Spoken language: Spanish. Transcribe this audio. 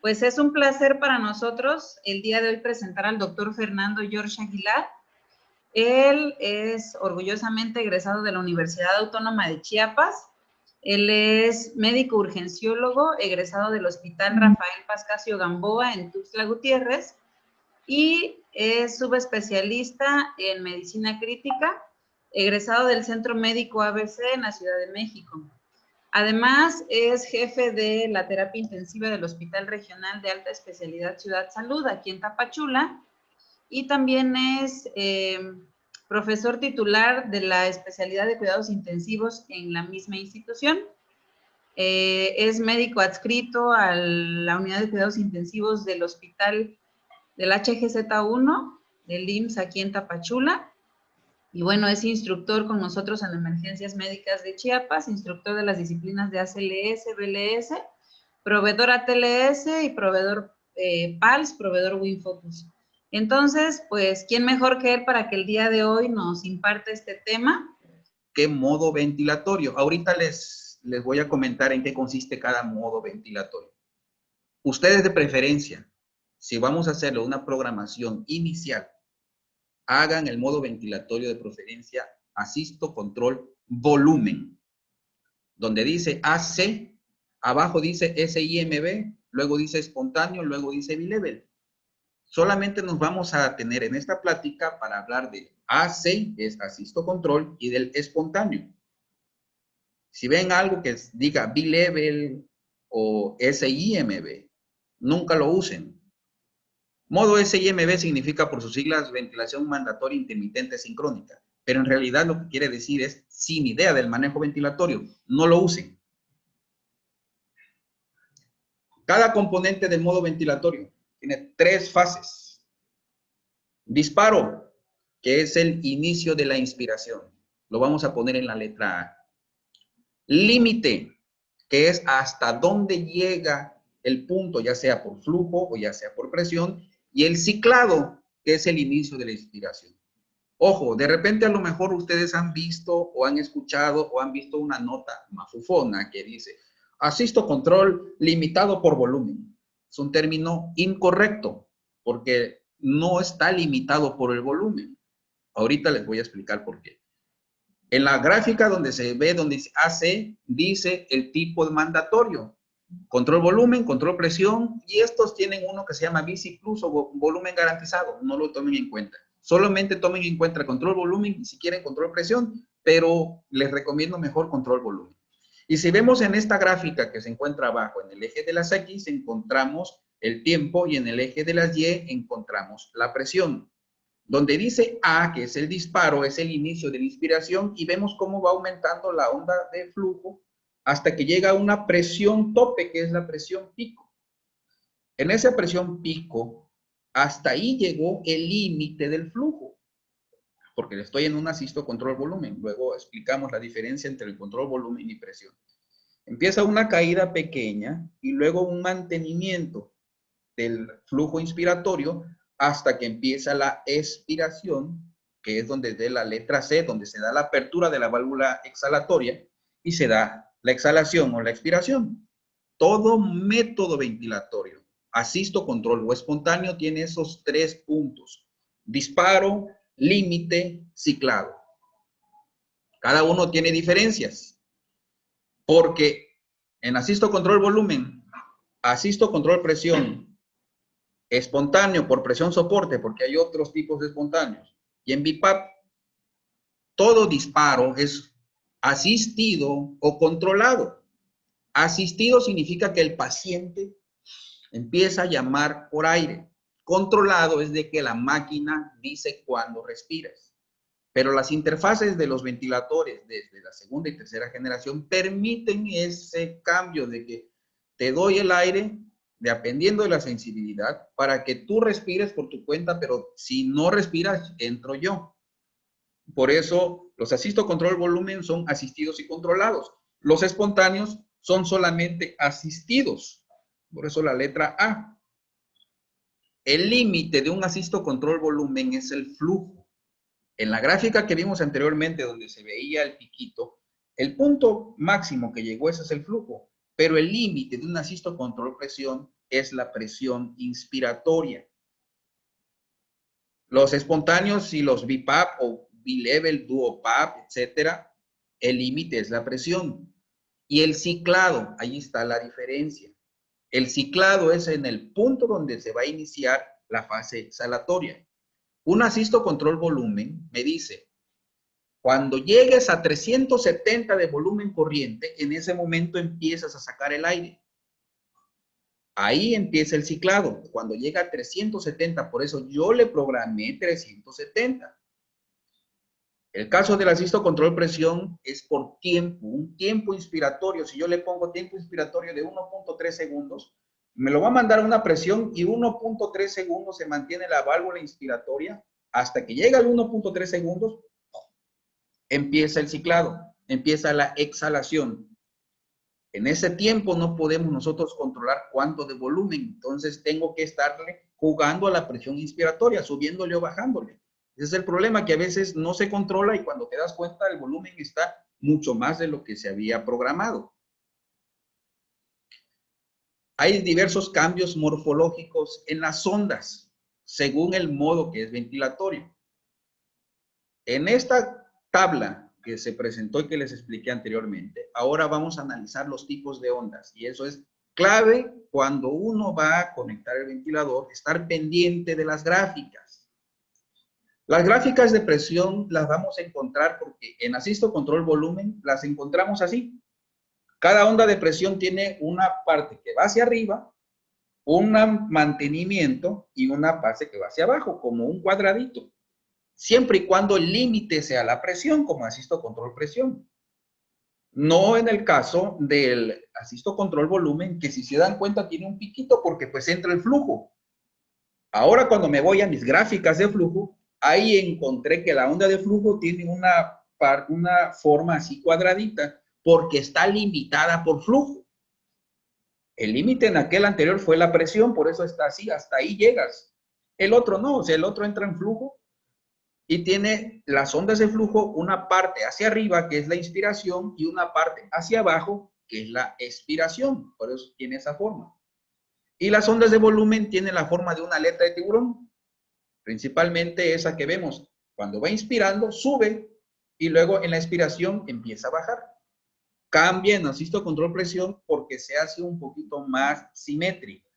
Pues es un placer para nosotros el día de hoy presentar al doctor Fernando George Aguilar. Él es orgullosamente egresado de la Universidad Autónoma de Chiapas. Él es médico urgenciólogo, egresado del Hospital Rafael Pascasio Gamboa en Tuxtla Gutiérrez y es subespecialista en medicina crítica, egresado del Centro Médico ABC en la Ciudad de México. Además, es jefe de la terapia intensiva del Hospital Regional de Alta Especialidad Ciudad Salud, aquí en Tapachula, y también es profesor titular de la especialidad de cuidados intensivos en la misma institución. Es médico adscrito a la unidad de cuidados intensivos del Hospital del HGZ1, del IMSS aquí en Tapachula. Y bueno, es instructor con nosotros en emergencias médicas de Chiapas, instructor de las disciplinas de ACLS, BLS, proveedor ATLS y proveedor PALS, proveedor WinFocus. Entonces, pues, ¿quién mejor que él para que el día de hoy nos imparte este tema? ¿Qué modo ventilatorio? Ahorita les voy a comentar en qué consiste cada modo ventilatorio. Ustedes de preferencia, si vamos a hacerlo una programación inicial, hagan el modo ventilatorio de preferencia asisto, control, volumen. Donde dice AC, abajo dice SIMB, luego dice espontáneo, luego dice bilevel. Solamente nos vamos a tener en esta plática para hablar de AC, que es asisto control, y del espontáneo. Si ven algo que diga bilevel o SIMB, nunca lo usen. Modo SIMB significa por sus siglas ventilación mandatoria intermitente sincrónica, pero en realidad lo que quiere decir es sin idea del manejo ventilatorio, no lo usen. Cada componente del modo ventilatorio tiene 3 fases. Disparo, que es el inicio de la inspiración, lo vamos a poner en la letra A. Límite, que es hasta dónde llega el punto, ya sea por flujo o ya sea por presión, y el ciclado, que es el inicio de la inspiración. Ojo, de repente a lo mejor ustedes han visto o han escuchado o han visto una nota mafufona que dice asisto control limitado por volumen. Es un término incorrecto porque no está limitado por el volumen. Ahorita les voy a explicar por qué. En la gráfica donde se ve, donde dice AC, dice el tipo de mandatorio. Control volumen, control presión, y estos tienen uno que se llama BC Plus o volumen garantizado, no lo tomen en cuenta. Solamente tomen en cuenta el control volumen y si quieren control presión, pero les recomiendo mejor control volumen. Y si vemos en esta gráfica que se encuentra abajo, en el eje de las X encontramos el tiempo y en el eje de las Y encontramos la presión. Donde dice A, que es el disparo, es el inicio de la inspiración y vemos cómo va aumentando la onda de flujo hasta que llega a una presión tope, que es la presión pico. En esa presión pico, hasta ahí llegó el límite del flujo, porque estoy en un asisto control volumen. Luego explicamos la diferencia entre el control volumen y presión. Empieza una caída pequeña y luego un mantenimiento del flujo inspiratorio hasta que empieza la expiración, que es donde de la letra C, donde se da la apertura de la válvula exhalatoria y se da la exhalación o la expiración. Todo método ventilatorio, asisto, control o espontáneo, tiene esos 3 puntos: disparo, límite, ciclado. Cada uno tiene diferencias, porque en asisto, control, volumen, asisto, control, presión, espontáneo por presión soporte, porque hay otros tipos de espontáneos, y en BiPAP todo disparo es asistido o controlado. Asistido significa que el paciente empieza a llamar por aire. Controlado es de que la máquina dice cuándo respiras. Pero las interfaces de los ventiladores desde la segunda y tercera generación permiten ese cambio de que te doy el aire dependiendo de la sensibilidad para que tú respires por tu cuenta, pero si no respiras, entro yo. Por eso los asisto control volumen son asistidos y controlados. Los espontáneos son solamente asistidos. Por eso la letra A. El límite de un asisto control volumen es el flujo. En la gráfica que vimos anteriormente, donde se veía el piquito, el punto máximo que llegó, ese es el flujo. Pero el límite de un asisto control presión es la presión inspiratoria. Los espontáneos y los BiPAP o bilevel, duopap, etcétera, el límite es la presión. Y el ciclado, ahí está la diferencia. El ciclado es en el punto donde se va a iniciar la fase exhalatoria. Un asisto control volumen me dice, cuando llegues a 370 de volumen corriente, en ese momento empiezas a sacar el aire. Ahí empieza el ciclado, cuando llega a 370, por eso yo le programé 370. El caso del asisto control presión es por tiempo, un tiempo inspiratorio. Si yo le pongo tiempo inspiratorio de 1.3 segundos, me lo va a mandar a una presión y 1.3 segundos se mantiene la válvula inspiratoria hasta que llega al 1.3 segundos, empieza el ciclado, empieza la exhalación. En ese tiempo no podemos nosotros controlar cuánto de volumen, entonces tengo que estarle jugando a la presión inspiratoria, subiéndole o bajándole. Ese es el problema, que a veces no se controla y cuando te das cuenta el volumen está mucho más de lo que se había programado. Hay diversos cambios morfológicos en las ondas, según el modo que es ventilatorio. En esta tabla que se presentó y que les expliqué anteriormente, ahora vamos a analizar los tipos de ondas, y eso es clave cuando uno va a conectar el ventilador, estar pendiente de las gráficas. Las gráficas de presión las vamos a encontrar porque en asisto control volumen las encontramos así. Cada onda de presión tiene una parte que va hacia arriba, un mantenimiento y una parte que va hacia abajo, como un cuadradito. Siempre y cuando el límite sea la presión, como asisto control presión. No en el caso del asisto control volumen, que si se dan cuenta tiene un piquito porque pues entra el flujo. Ahora cuando me voy a mis gráficas de flujo, ahí encontré que la onda de flujo tiene una forma así cuadradita porque está limitada por flujo. El límite en aquel anterior fue la presión, por eso está así, hasta ahí llegas. El otro no, o sea, el otro entra en flujo y tiene las ondas de flujo, una parte hacia arriba, que es la inspiración, y una parte hacia abajo, que es la expiración. Por eso tiene esa forma. Y las ondas de volumen tienen la forma de una aleta de tiburón. Principalmente esa que vemos. Cuando va inspirando, sube, y luego en la expiración empieza a bajar. Cambia en asisto control presión porque se hace un poquito más simétrico.